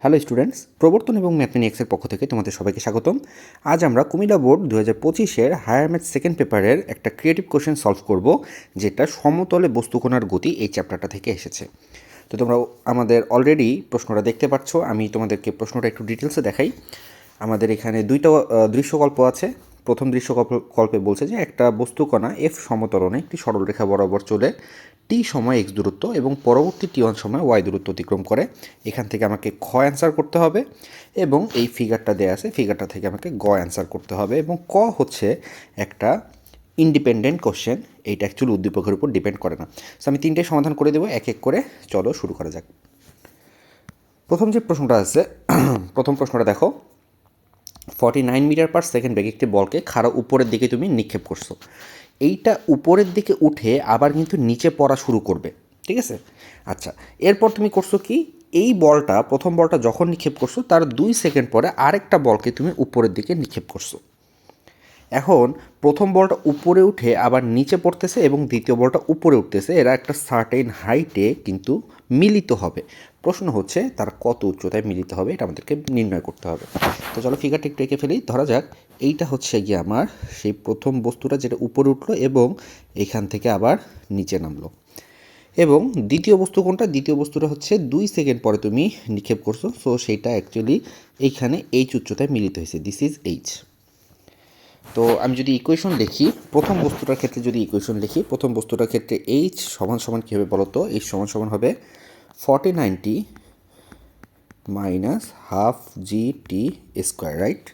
Hello students, প্রবর্তন এবং ম্যাথমেটিক্সের পক্ষ থেকে তোমাদের সবাইকে স্বাগতম। আজ আমরা কুমিল্লা বোর্ড 2025-এর হায়ার ম্যাথ সেকেন্ড পেপারের একটা ক্রিয়েটিভ কোশ্চেন সলভ করব, যেটা সমতলে বস্তুকণার গতি এই চ্যাপ্টারটা থেকে এসেছে। তো তোমরা আমাদের অলরেডি প্রশ্নটা দেখতে পাচ্ছ। আমি তোমাদেরকে প্রশ্নটা একটু ডিটেলসে দেখাই। আমাদের এখানে দুইটা দৃশ্যকল্প আছে। প্রথম দৃশ্যকল্পে বলছে যে একটা বস্তুকণা এফ সমতলনে একটি সরলরেখা বরাবর চলে টি সময় এক্স দূরত্ব এবং পরবর্তী টি1 সময় ওয়াই দূরত্ব অতিক্রম করে। এখান থেকে আমাকে খ অ্যান্সার করতে হবে এবং এই ফিগারটা দেওয়া আছে, ফিগারটা থেকে আমাকে গ অ্যান্সার করতে হবে। এবং ক হচ্ছে একটা ইন্ডিপেন্ডেন্ট কোশ্চেন, এইটা অ্যাকচুয়ালি উদ্দীপকের উপর ডিপেন্ড করে না। সো আমি তিনটে সমাধান করে দেবো এক এক করে। চলো শুরু করা যাক। প্রথম যে প্রশ্নটা আছে, প্রথম প্রশ্নটা দেখো। 49 মিটার পার সেকেন্ড বেগে একটি বলকে খাড়া উপরের দিকে তুমি নিক্ষেপ করছো। এইটা উপরের দিকে উঠে আবার কিন্তু নিচে পড়া শুরু করবে, ঠিক আছে? আচ্ছা, এরপর তুমি করছো কি, এই বলটা, প্রথম বলটা যখন নিক্ষেপ করছো তার 2 সেকেন্ড পরে আরেকটা বলকে তুমি উপরের দিকে নিক্ষেপ করছো। এখন প্রথম বলটা উপরে উঠে আবার নিচে পড়তেছে এবং দ্বিতীয় বলটা উপরে উঠতেছে, এরা একটা সার্টেন হাইটে কিন্তু মিলিত হবে। প্রশ্ন হচ্ছে তার কত উচ্চতায় মিলিত হবে, এটা আমাদেরকে নির্ণয় করতে হবে। তো চলো ফিগারটা একটু এঁকে ফেলি। ধরা যাক এইটা হচ্ছে গিয়ে আমার সেই প্রথম বস্তুটা যেটা উপরে উঠলো এবং এখান থেকে আবার নিচে নামলো। এবং দ্বিতীয় বস্তু কোনটা? দ্বিতীয় বস্তুটা হচ্ছে 2 সেকেন্ড পরে তুমি নিক্ষেপ করছো, সো সেইটা অ্যাকচুয়ালি এইখানে এইচ উচ্চতায় মিলিত হয়েছে, দিস ইজ এইচ। তো আমি যদি ইকুয়েশন লিখি, প্রথম বস্তুটার ক্ষেত্রে যদি ইকুয়েশন লিখি, প্রথম বস্তুটার ক্ষেত্রে এইচ সমান সমান কী হবে বলো তো? এইচ সমান সমান হবে 4090 মাইনাস হাফ জি টি স্কোয়ার, রাইট?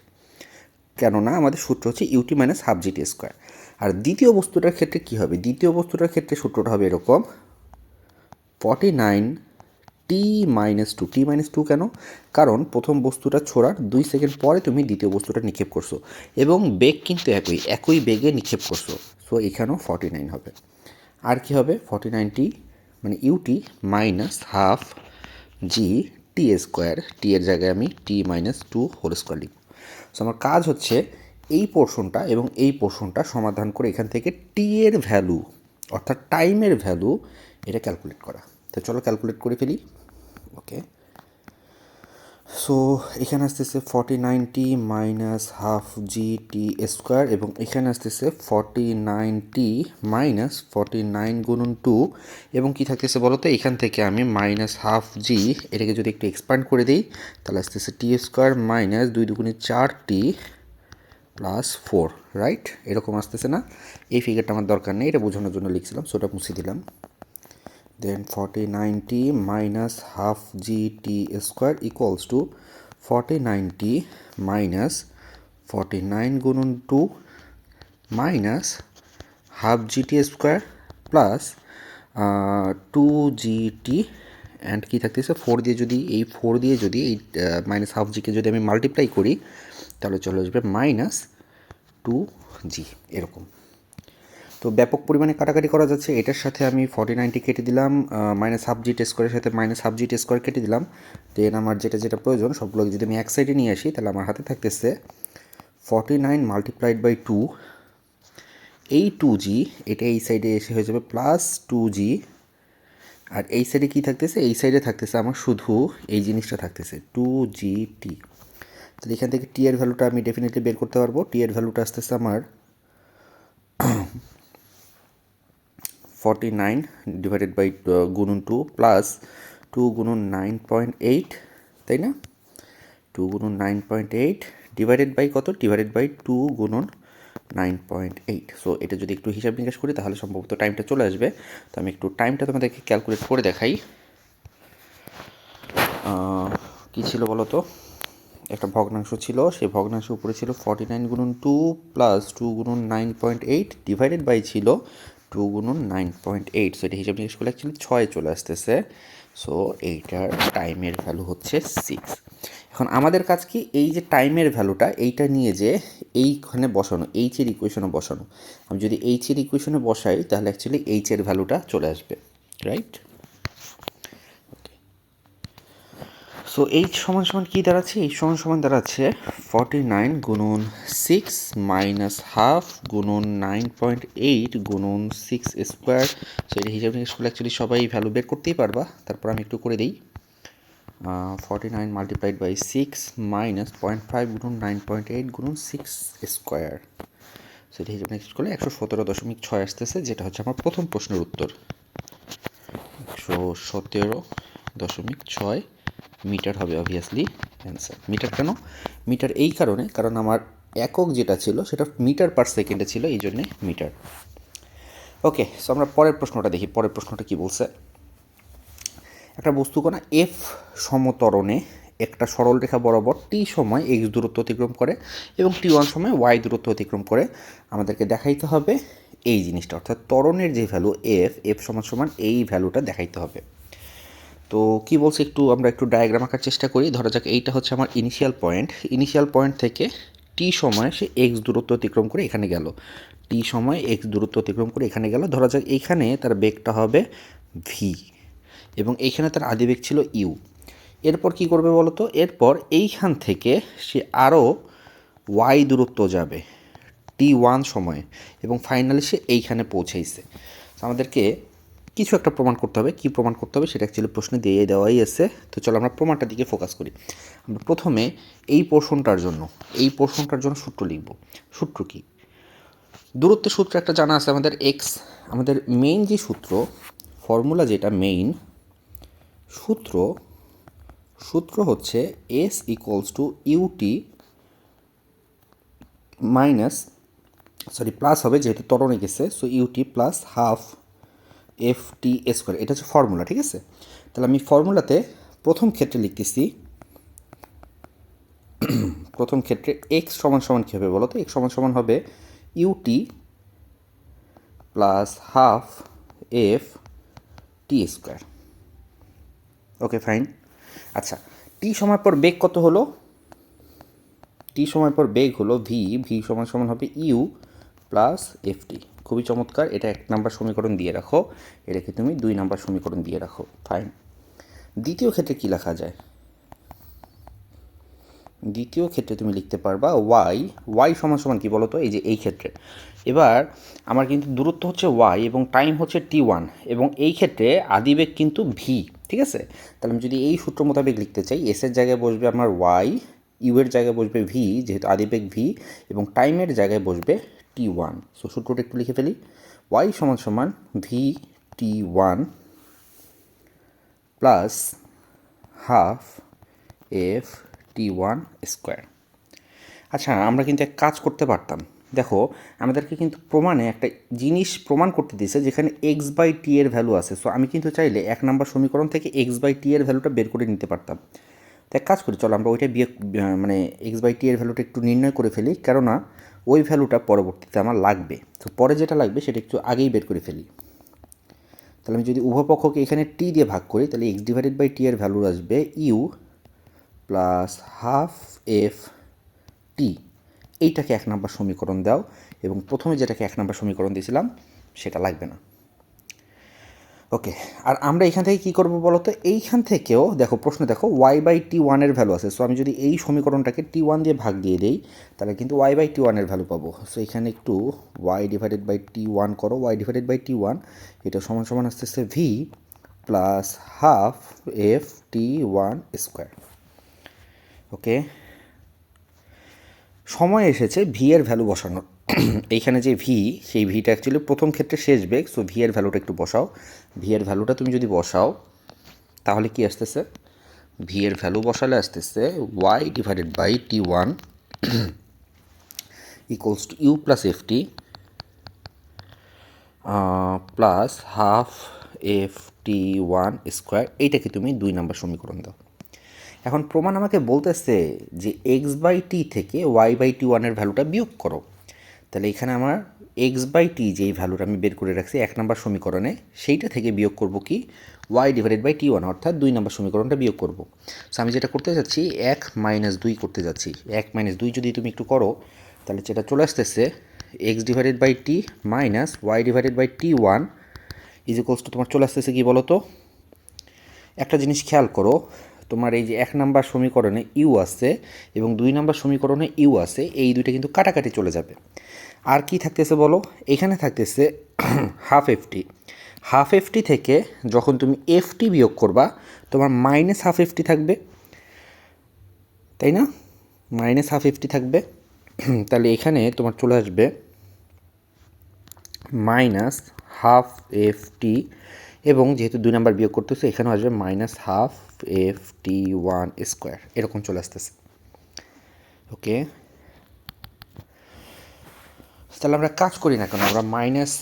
কেননা আমাদের সূত্র হচ্ছে ইউটি মাইনাস হাফ জি টি স্কোয়ার। আর দ্বিতীয় বস্তুটার ক্ষেত্রে কী হবে? দ্বিতীয় বস্তুটার ক্ষেত্রে সূত্রটা হবে এরকম 49 টি মাইনাস টু। টি মাইনাস টু কেন? কারণ প্রথম বস্তুটা ছোড়ার 2 সেকেন্ড পরে তুমি দ্বিতীয় বস্তুটা নিক্ষেপ করছো এবং বেগ কিন্তু একই বেগে নিক্ষেপ করছো, সো এখানেও 49 হবে। আর কি হবে? 49টি মানে ইউটি মাইনাস হাফ জি টি স্কোয়ার, টি এর জায়গায় আমি টি মাইনাস টু হোল স্কোয়ার লিখব। সো আমার কাজ হচ্ছে এই পোর্শনটা এবং এই পোর্শনটা সমাধান করে এখান থেকে টি এর ভ্যালু অর্থাৎ টাইমের ভ্যালু এটা ক্যালকুলেট করা। তো চলো ক্যালকুলেট করে ফেলি। ওকে, সো এখানে আসতেছে 4090 মাইনাস হাফ জি টি স্কোয়ার এবং এখানে আসতেছে 4090 মাইনাস 49 গুণন টু এবং কী থাকতেছে বলো তো? এখান থেকে আমি মাইনাস হাফ জি, এটাকে যদি একটু এক্সপ্যান্ড করে দিই তাহলে আসতেছে টি স্কোয়ার মাইনাস 2 দুগুণে 4টি প্লাস 4, রাইট? এরকম আসতেছে না? এই ফিগারটা আমার দরকার নেই, এটা বোঝানোর জন্য লিখছিলাম, সো ওটা মুছে দিলাম। Then 4090 minus half gt square equals to 4090 minus 49 গুণন 2 minus half gt square plus 2gt and কী থাকতেছে 4 দিয়ে, যদি এই 4 দিয়ে যদি এই মাইনাস হাফ জিকে যদি আমি মাল্টিপ্লাই করি তাহলে চলে আসবে মাইনাস 2g, এরকম। তো ব্যাপক পরিমাণে কাটাকাটি করা যাচ্ছে। এটার সাথে আমি 4090 কেটে দিলাম, মাইনাস হাফ জি টি স্কোয়ারের সাথে মাইনাস হাফ জি টি স্কোয়ার কেটে দিলাম। দেন আমার যেটা যেটা প্রয়োজন সবগুলোকে যদি আমি এক সাইডে নিয়ে আসি তাহলে আমার হাতে থাকতেছে 49 মাল্টিপ্লাইড বাই 2, এই 2g এটা এই সাইডে এসে হয়ে যাবে প্লাস 2g। আর এই সাইডে কী থাকতেছে? এই সাইডে থাকতেছে আমার শুধু এই জিনিসটা থাকতেছে 2gt। তো এখান থেকে টি এর ভ্যালুটা আমি ডেফিনেটলি বের করতে পারবো। টি এর ভ্যালুটা আসতেছে আমার 49 ডিভাইডেড বাই গুণন 2 প্লাস 2 গুণন 9.8, তাই না? 2 গুণন 9.8 ডিভাইডেড বাই কত? ডিভাইডেড বাই 2 গুণন 9.8। সো এটা যদি একটু হিসাব নিকাশ করি তাহলে সম্ভবত টাইমটা চলে আসবে। তো আমি একটু টাইমটা তোমাদেরকে ক্যালকুলেট করে দেখাই। কী ছিল বলো তো? একটা ভগ্নাংশ ছিল, সেই ভগ্নাংশ উপরে ছিল 49 গুণন 2 প্লাস 2 গুণন 9.8 ডিভাইডেড বাই ছিল 2 গুণন 9.8। সো এটা হিসাব নিকাশ করলে অ্যাকচুয়ালি 6 চলে আসতেছে। সো এইটার টাইমের ভ্যালু হচ্ছে 6। এখন আমাদের কাজ কি? এই যে টাইমের ভ্যালুটা এইটা নিয়ে যে এইখানে বসানো, এইচের ইকুয়েশনে বসানো। আমি যদি এইচের ইকুয়েশনে বসাই তাহলে অ্যাকচুয়ালি এইচের ভ্যালুটা চলে আসবে, রাইট? সো এইচ সমান সমান কী দাঁড়াচ্ছে? এইচ সমান সমান দাঁড়াচ্ছে 49 গুণন 6 মাইনাস হাফ গুণন 9.8 গুণন 6 স্কোয়ার। সো এটা হিসাব নিকাশ করলে অ্যাকচুয়ালি সবাই ভ্যালু বের করতেই পারবা। তারপর আমি একটু করে দিই। 49 মাল্টিপ্লাইড বাই 6 মাইনাস 0.5 গুণন 9.8 গুণন 6 স্কোয়ার, সেটা হিসেবে নেক্সট করলে 117.6 আসতেছে, যেটা হচ্ছে আমার প্রথম প্রশ্নের উত্তর। 117.6 মিটার হবে অবভিয়াসলি অ্যান্সার। মিটার কেন? মিটার এই কারণে, কারণ আমার একক যেটা ছিল সেটা মিটার পার সেকেন্ডে ছিল, এই জন্যে মিটার। ওকে, সো আমরা পরের প্রশ্নটা দেখি। পরের প্রশ্নটা কি বলছে? একটা বস্তুকণা এফ সমতরণে একটা সরল রেখা বরাবর টি সময় এক্স দূরত্ব অতিক্রম করে এবং টি1 সময় ওয়াই দূরত্ব অতিক্রম করে। আমাদেরকে দেখাইতে হবে এই জিনিসটা, অর্থাৎ ত্বরণের যে ভ্যালু এফ সমান সমান এই ভ্যালুটা দেখাইতে হবে। তো কি বলছে আমরা একটু ডায়াগ্রাম আঁকার চেষ্টা করি। ধরা যাক এইটা হচ্ছে আমার ইনিশিয়াল পয়েন্ট থেকে টি সময় সে এক্স দূরত্ব অতিক্রম করে এখানে গেল, টি সময় এক্স দূরত্ব অতিক্রম করে এখানে গেল। ধরা যাক এইখানে তার বেগটা হবে ভি এবং এইখানে তার আদিবেগ ছিল ইউ। এরপর কি করবে বলো তো? এরপর এইখান থেকে সে আরও ওয়াই দূরত্ব যাবে টি1 সময়ে এবং ফাইনালি সে এইখানে পৌঁছাইছে। আমাদেরকে কিছু একটা প্রমাণ করতে হবে। কি প্রমাণ করতে হবে সেটা অ্যাকচুয়ালি প্রশ্নে দিয়ে দেওয়াই আছে। তো চলো আমরা প্রমাণটার দিকে ফোকাস করি। আমরা প্রথমে এই পোর্শনটার জন্য সূত্র লিখব। সূত্র কি? দূরত্বের সূত্র একটা জানা আছে আমাদের, এক্স। আমাদের মেইন যে ফর্মুলা যেটা মেইন সূত্র হচ্ছে S equals to UT plus হবে, যেহেতু ত্বরণে গেছে, so UT plus half F T square. এটা হচ্ছে ফর্মুলা, ঠিক আছে? তাহলে আমি ফর্মুলাতে প্রথম ক্ষেত্রে লিখতেছি, প্রথম ক্ষেত্রে এক্স সমান সমান কী হবে বলো তো? এক্স সমান সমান হবে u t plus half F T square. Okay, fine. আচ্ছা, টি সময় পর বেগ কত হলো? টি সময় পর বেগ হলো ভি সমান সমান হবে ইউ প্লাস এফ টি। খুবই চমৎকার। এটা 1 নম্বর সমীকরণ দিয়ে রাখো, এটাকে তুমি 2 নম্বর সমীকরণ দিয়ে রাখো। ফাইন। দ্বিতীয় ক্ষেত্রে কি লেখা যায়? দ্বিতীয় ক্ষেত্রে তুমি লিখতে পারবা ওয়াই সমান সমান কী বলো তো? এই যে এই ক্ষেত্রে এবার আমার কিন্তু দূরত্ব হচ্ছে ওয়াই এবং টাইম হচ্ছে টি1 এবং এই ক্ষেত্রে আদিবেগ কিন্তু ভি, ঠিক আছে? তাহলে আমি যদি এই সূত্র মোতাবেক লিখতে চাই, এসের জায়গায় বসবে আমার ওয়াই, ইউ এর জায়গায় বসবে ভি যেহেতু আদিবেগ ভি, এবং টাইমের জায়গায় বসবে টি1। সো সূত্রটা একটু লিখে ফেলি। ওয়াই সমান সমান v t one plus half f t one square. আচ্ছা, আমরা কিন্তু এক কাজ করতে পারতাম। দেখো, আমাদেরকে কিন্তু প্রমাণে একটা জিনিস প্রমাণ করতে দিয়েছে যেখানে এক্স বাই টি এর ভ্যালু আছে। সো আমি কিন্তু চাইলে 1 নম্বর সমীকরণ থেকে এক্স বাই টি এর ভ্যালুটা বের করে নিতে পারতাম। তো এক কাজ করি, চলো আমরা ওইটা মানে এক্স বাই টি এর ভ্যালুটা একটু নির্ণয় করে ফেলি, কেননা ওই ভ্যালুটা পরবর্তীতে আমার লাগবে। তো পরে যেটা লাগবে সেটা একটু আগেই বের করে ফেলি। তাহলে আমি যদি উভয় পক্ষকে এখানে টি দিয়ে ভাগ করি, তাহলে এক্স ডিভাইডেড বাই টি এর ভ্যালু আসবে U plus half F T. এইটাকে 1 নম্বর সমীকরণ দাও এবং প্রথমে যেটাকে 1 নম্বর সমীকরণ দিয়েছিলাম সেটা লাগবে না। ওকে, আর আমরা এখান থেকে কী করবো বলো তো? এইখান থেকেও দেখো, প্রশ্নে দেখো ওয়াই বাই টি1 এর ভ্যালু আছে। সো আমি যদি এই সমীকরণটাকে টি1 দিয়ে ভাগ দিয়ে দিই তাহলে কিন্তু ওয়াই বাই টি1 এর ভ্যালু পাবো। সো এখানে একটু ওয়াই ডিভাইডেড বাই টি1 করো। ওয়াই ডিভাইডেড বাই টি1 এটা সমান সমান আসতেছে v plus half f t one square. Okay, সময় এসেছে ভি এর ভ্যালু বসানোর। এইখানে যে ভি, সেই ভিটা অ্যাকচুয়ালি প্রথম ক্ষেত্রে শেষ বেগ। সো ভি এর ভ্যালুটা একটু বসাও। ভি এর ভ্যালুটা তুমি যদি বসাও তাহলে কি আসতেছে? ভি এর ভ্যালু বসালে আসতেছে y divided by t one equals to u plus f t plus half f t one square. এইটাকে তুমি 2 নম্বর সমীকরণ দাও। এখন প্রমাণ আমাকে বলতেছে যে এক্স বাই টি থেকে ওয়াই বাই টি1 এর ভ্যালুটা বিয়োগ করো। তাহলে এখানে আমার এক্স বাই টি যেই ভ্যালুটা আমি বের করে রাখছি 1 নম্বর সমীকরণে, সেইটা থেকে বিয়োগ করব কি? ওয়াই ডিভাইডেড বাই টি1, অর্থাৎ 2 নম্বর সমীকরণটা বিয়োগ করব। সো আমি যেটা করতে যাচ্ছি 1 - 2 করতে যাচ্ছি। 1 - 2 যদি তুমি একটু করো তাহলে যেটা চলে আসতেছে x divided by t minus y divided by t one is equals to তোমার চলে আসতেছে কি বলো তো? একটা জিনিস খেয়াল করো, তোমার এই যে 1 নম্বর সমীকরণে ইউ আছে এবং 2 নম্বর সমীকরণে ইউ আছে, এই দুইটা কিন্তু কাটাকাটি চলে যাবে। আর কি থাকতেছে বলো? এখানে থাকতেছে হাফ এফটি। হাফ এফটি থেকে যখন তুমি এফটি বিয়োগ করবা তোমার মাইনাস হাফ এফটি থাকবে, তাই না? মাইনাস হাফ এফটি থাকবে। তাহলে এখানে তোমার চলে আসবে মাইনাস হাফ এফটি, এবং যেহেতু 2 নাম্বার বিয়োগ করতেছে এখানেও আসবে minus half FT one square, এরকম চলে আসতেছে। ওকে, তাহলে আমরা কাজ করি না কেন, আমরা মাইনাস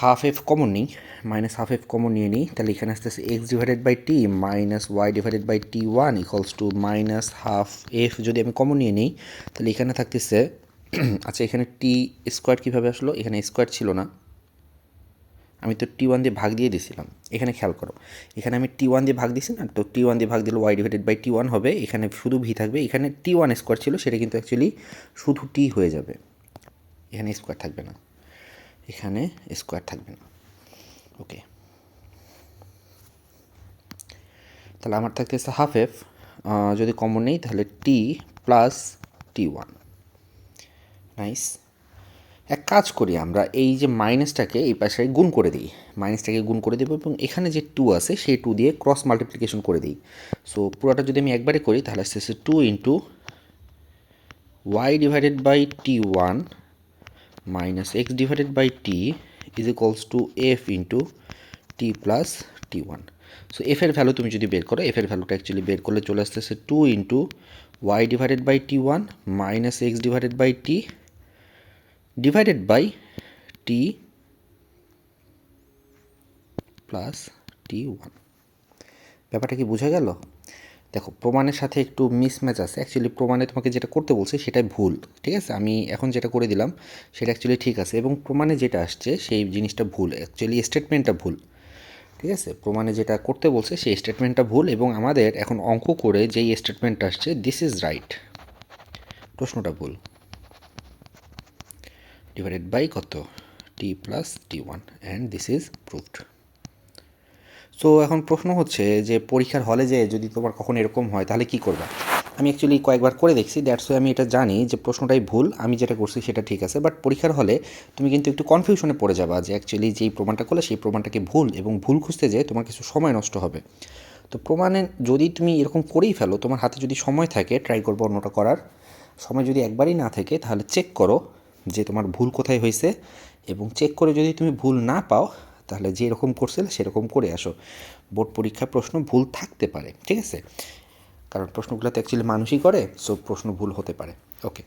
হাফ এফ কমন নিই, মাইনাস হাফ এফ কমন নিয়ে নিই। তাহলে এখানে আসতেছে x divided by t minus y divided by t one equals to minus half f. যদি আমি কমন নিয়ে নিই তাহলে এখানে থাকতেছে আচ্ছা, এখানে টি স্কোয়ার কীভাবে আসলো? এখানে স্কোয়ার ছিল না, আমি তো টি ওয়ান দিয়ে ভাগ দিয়ে দিয়েছিলাম। এখানে খেয়াল করো, এখানে আমি টি ওয়ান দিয়ে ভাগ দিয়েছি না, তো টি ওয়ান দিয়ে ভাগ দিলে y divided by t one হবে, এখানে শুধু ভি থাকবে। এখানে টি ওয়ান স্কোয়ার ছিল, সেটা কিন্তু অ্যাকচুয়ালি শুধু টি হয়ে যাবে, এখানে স্কোয়ার থাকবে না, এখানে স্কোয়ার থাকবে না। ওকে, তাহলে আমার থাকতেছে হাফ এফ, যদি কমন নেই তাহলে টি প্লাস টি ওয়ান। নাইস। এক কাজ করি, আমরা এই যে মাইনাসটাকে এই পাশে গুণ করে দিই, মাইনাসটাকে গুণ করে দেবো এবং এখানে যে টু আছে সেই টু দিয়ে ক্রস মাল্টিপ্লিকেশন করে দিই। সো পুরোটা যদি আমি একবারে করি তাহলে আসতেছে two into y divided by t one minus x divided by t is equals to f into t plus t one. So এফের ভ্যালু তুমি যদি বের করো, এফের ভ্যালুটা অ্যাকচুয়ালি বের করলে চলে আসতেছে two into y divided by t one minus x divided by t divided by t plus t one. ব্যাপারটা কি বোঝা গেল? দেখো, প্রমাণের সাথে একটু মিসম্যাচ আছে, অ্যাকচুয়ালি প্রমাণে তোমাকে যেটা করতে বলছে সেটাই ভুল, ঠিক আছে? আমি এখন যেটা করে দিলাম সেটা অ্যাকচুয়ালি ঠিক আছে, এবং প্রমাণে যেটা আসছে সেই জিনিসটা ভুল, অ্যাকচুয়ালি স্টেটমেন্টটা ভুল, ঠিক আছে? প্রমাণে যেটা করতে বলছে সেই স্টেটমেন্টটা ভুল, এবং আমাদের এখন অঙ্ক করে যেই স্টেটমেন্টটা আসছে দিস ইজ রাইট, প্রশ্নটা ভুল। ডিভাইডেড বাই কত? T plus t one, and this is proved. So এখন প্রশ্ন হচ্ছে যে পরীক্ষার হলে যে যদি তোমার কখন এরকম হয় তাহলে কী করবা? আমি অ্যাকচুয়ালি কয়েকবার করে দেখছি, দ্যাটস ওয়াই আমি এটা জানি যে প্রশ্নটাই ভুল, আমি যেটা করছি সেটা ঠিক আছে। বাট পরীক্ষার হলে তুমি কিন্তু একটু কনফিউশনে পড়ে যাবা যে অ্যাকচুয়ালি যেই প্রমাণটা করলে সেই প্রমাণটাকে ভুল, এবং ভুল খুঁজতে যেয়ে তোমার কিছু সময় নষ্ট হবে। তো প্রমাণে যদি তুমি এরকম করেই ফেলো, তোমার হাতে যদি সময় থাকে ট্রাই করবো অন্যটা করার। সময় যদি একবারই না থাকে তাহলে চেক করো যে তোমার ভুল কোথায় হয়েছে, এবং চেক করে যদি তুমি ভুল না পাও তাহলে যেরকম করছিলে সেরকম করে আসো। বোর্ড পরীক্ষার প্রশ্ন ভুল থাকতে পারে, ঠিক আছে? কারণ প্রশ্নগুলো তো অ্যাকচুয়ালি মানুষই করে, সো প্রশ্ন ভুল হতে পারে। ওকে,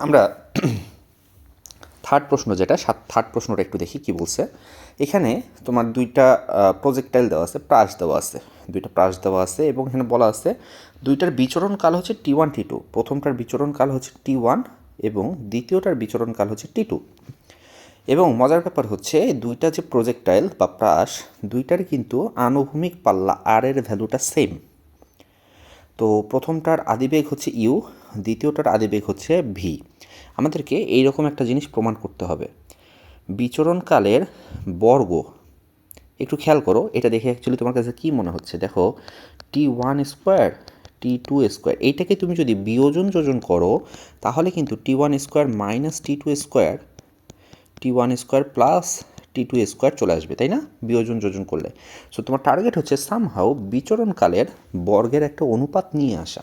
আমরা থার্ড প্রশ্ন যেটা থার্ড প্রশ্নটা একটু দেখি কি বলছে। এখানে তোমার দুইটা প্রজেক্টাইল দেওয়া আছে, প্রাস দেওয়া আছে, দুইটা প্রাস দেওয়া আছে, এবং এখানে বলা আছে দুইটার বিচরণ কাল হচ্ছে টি ওয়ান টি টু। প্রথমটার বিচরণ কাল হচ্ছে টি ওয়ান এবং দ্বিতীয়টার বিচরণ কাল হচ্ছে টি টু। এবং মজার ব্যাপার হচ্ছে দুইটা যে প্রজেক্টাইল বা প্রাস, দুইটার কিন্তু আনুভূমিক পাল্লা আর এর ভ্যালুটা সেম। তো প্রথমটার আদিবেগ হচ্ছে ইউ, দ্বিতীয়টার আদিবেগ হচ্ছে ভি। আমাদেরকে এইরকম একটা জিনিস প্রমাণ করতে হবে, বিচরণকালের বর্গ। একটু খেয়াল করো, এটা দেখে অ্যাকচুয়ালি তোমার কাছে কী মনে হচ্ছে? দেখো, t one square t two square, এইটাকে তুমি যদি বিয়োজন যোজন করো তাহলে কিন্তু t one square minus t two square, t one square plus t two square চলে আসবে, তাই না? বিয়োজন যোজন করলে। সো তোমার টার্গেট হচ্ছে সামহাও বিচরণকালের বর্গের একটা অনুপাত নিয়ে আসা।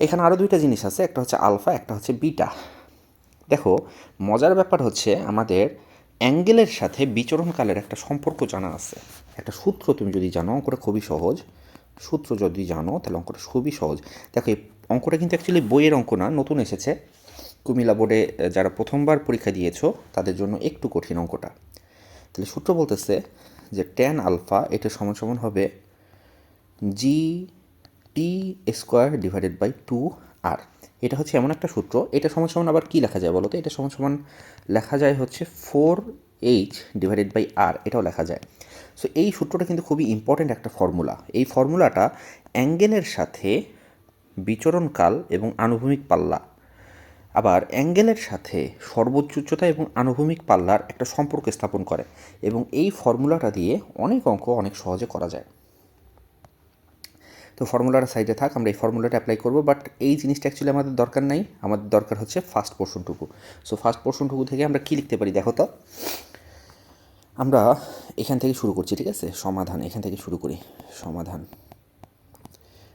এখানে আরও দুইটা জিনিস আছে, একটা হচ্ছে আলফা, একটা হচ্ছে বিটা। দেখো, মজার ব্যাপার হচ্ছে আমাদের অ্যাঙ্গেলের সাথে বিচরণকালের একটা সম্পর্ক জানা আছে। একটা সূত্র তুমি যদি জানো, অঙ্কটা খুবই সহজ। সূত্র যদি জানো তাহলে অঙ্কটা খুবই সহজ। দেখো, এই অঙ্কটা কিন্তু অ্যাকচুয়ালি বইয়ের অঙ্ক না, নতুন এসেছে। কুমিল্লা বোর্ডে যারা প্রথমবার পরীক্ষা দিয়েছো তাদের জন্য একটু কঠিন অঙ্কটা। তাহলে সূত্র বলতেছে যে ট্যান আলফা এটা সমান সমান হবে জি টি স্কোয়ার ডিভাইডেড বাই টু আর। এটা হচ্ছে এমন একটা সূত্র, এটা সমান সমান আবার কী লেখা যায় বলো তো? এটা সমান সমান লেখা যায় হচ্ছে ফোর এইচ ডিভাইডেড বাই আর, এটাও লেখা যায়। সো এই সূত্রটা কিন্তু খুবই ইম্পর্ট্যান্ট একটা ফর্মুলা। এই ফর্মুলাটা অ্যাঙ্গেলের সাথে বিচরণকাল এবং আনুভূমিক পাল্লা, আবার অ্যাঙ্গেলের সাথে সর্বোচ্চ উচ্চতা এবং আনুভূমিক পাল্লার একটা সম্পর্ক স্থাপন করে, এবং এই ফর্মুলাটা দিয়ে অনেক অঙ্ক অনেক সহজে করা যায়। তো ফর্মুলাটা সাইডে থাক, আমরা এই ফর্মুলাটা অ্যাপ্লাই করবো, বাট এই জিনিসটা অ্যাকচুয়ালি আমাদের দরকার নাই, আমাদের দরকার হচ্ছে ফার্স্ট পোর্শনটুকু। সো ফার্স্ট পোর্শনটুকু থেকে আমরা কী লিখতে পারি দেখো তো? আমরা এখান থেকে শুরু করছি, ঠিক আছে? সমাধান এখান থেকে শুরু করি। সমাধান,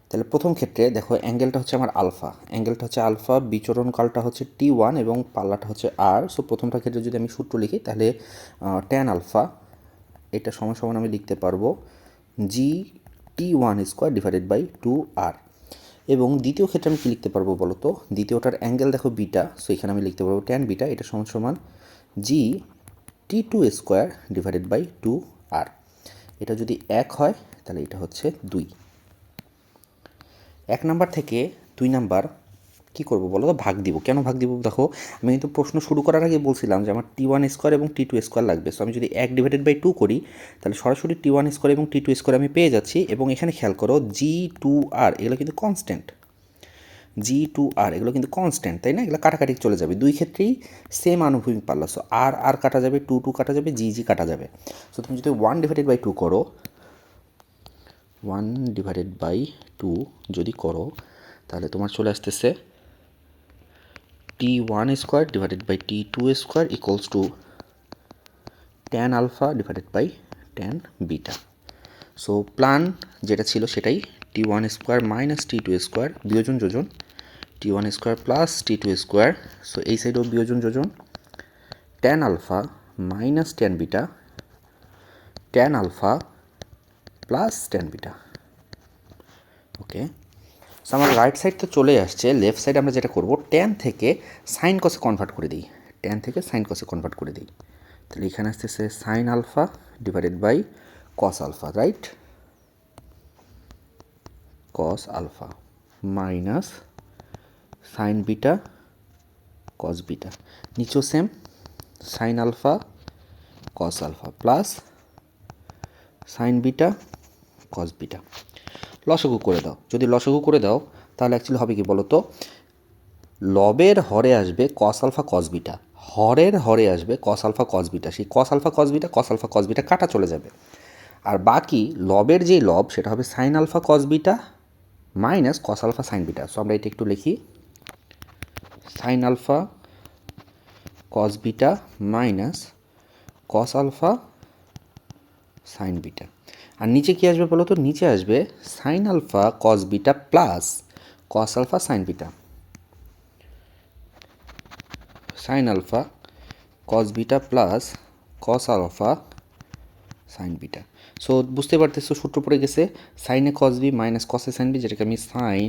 তাহলে প্রথম ক্ষেত্রে দেখো অ্যাঙ্গেলটা হচ্ছে আমার আলফা, অ্যাঙ্গেলটা হচ্ছে আলফা, বিচরণকালটা হচ্ছে T1 এবং পাল্লাটা হচ্ছে R। সো প্রথমটা ক্ষেত্রে যদি আমি সূত্র লিখি তাহলে ট্যান আলফা এটা সমান সমান আমি লিখতে পারবো G(T1)² ডিভাইডেড বাই 2R। এবং দ্বিতীয় ক্ষেত্রে আমি কী লিখতে পারবো বলো তো? দ্বিতীয়টার অ্যাঙ্গেল দেখো বিটা, সো এখানে আমি লিখতে পারবো ট্যান বিটা এটা সমান সমান G(T2)² ডিভাইডেড বাই 2R। এটা যদি 1 হয় তাহলে এটা হচ্ছে 2। 1 নাম্বার থেকে 2 নাম্বার কী করবো বলো তো? ভাগ দিব। কেন ভাগ দিব দেখো, আমি কিন্তু প্রশ্ন শুরু করার আগে বলছিলাম যে আমার T1² এবং T2² লাগবে। সো আমি যদি 1 ডিভাইডেড বাই 2 করি তাহলে সরাসরি T1² এবং T2² আমি পেয়ে যাচ্ছি। এবং এখানে খেয়াল করো G2R এগুলো কিন্তু কনস্ট্যান্ট, G2R এগুলো কিন্তু কনস্ট্যান্ট, তাই না? এগুলো কাটাকাটি চলে যাবে, দুই ক্ষেত্রেই সেম আনুভূমিক পাল্লা। সো আর আর কাটা যাবে, 2 কাটা যাবে, জি কাটা যাবে। সো তুমি যদি 1 ডিভাইডেড বাই 2 করো, 1 ডিভাইডেড বাই 2 যদি করো তাহলে তোমার চলে আসতেছে T1² divided by T2² equals to tan alpha divided by tan beta. So plan যেটা ছিল সেটাই, T1² মাইনাস T2² বিয়োজন যোজন, T1² প্লাস T2²। সো এই সাইডেও বিয়োজন যোজন, tan alpha minus tan beta, tan alpha plus tan beta. Okay, so আমার রাইট সাইড তো চলে আসছে। লেফট সাইড আমরা যেটা করবো, ট্যান থেকে সাইন কসে কনভার্ট করে দিই, ট্যান থেকে সাইন কসে কনভার্ট করে দিই। তাহলে এখানে আসতেছে sine alpha divided by cos alpha, right? Cos alpha minus sine beta cos beta, নিচেও same sine alpha cos alpha plus sine beta cos beta. লসাগু করে দাও। যদি লসাগু করে দাও তাহলে অ্যাকচুয়ালি হবে কি বলো তো? লবের হরে আসবে কস আলফা কস বিটা, হরের হরে আসবে কস আলফা কস বিটা। সেই cos alpha cos beta, cos alpha cos beta কাটা চলে যাবে। আর বাকি লবের যেই লব সেটা হবে sine alpha cos beta minus cos alpha sine beta. So আমরা এটা একটু লিখি, sine alpha cos beta minus cos alpha sine beta. আর নিচে কী আসবে বলো তো? নিচে আসবে sine alpha cos beta plus cos alpha sine beta, sine alpha cos beta plus cos alpha sine beta. So বুঝতে পারতেছো সূত্র পড়ে গেছে, সাইনে কস বি মাইনাস কসে সাইন বি, যেটাকে আমি সাইন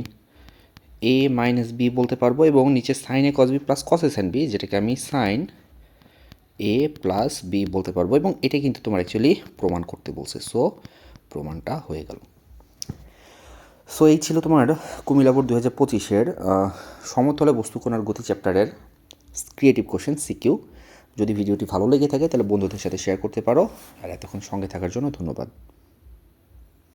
এ মাইনাস বি বলতে পারবো। এবং নিচে সাইনে কস বি প্লাস কসে সাইন বি, যেটাকে আমি সাইন এ প্লাস বি বলতে পারবো। এবং এটা কিন্তু তোমার অ্যাকচুয়ালি প্রমাণ করতে বলছে। সো প্রমাণটা হয়ে গেল। সো এই ছিল তোমার কুমিল্লা বোর্ড 2025-এর সমতলে বস্তুকণার গতি চ্যাপ্টারের ক্রিয়েটিভ কোশ্চেন সিকিউ। যদি ভিডিওটি ভালো লেগে থাকে তাহলে বন্ধুদের সাথে শেয়ার করতে পারো। আর এতক্ষণ সঙ্গে থাকার জন্য ধন্যবাদ।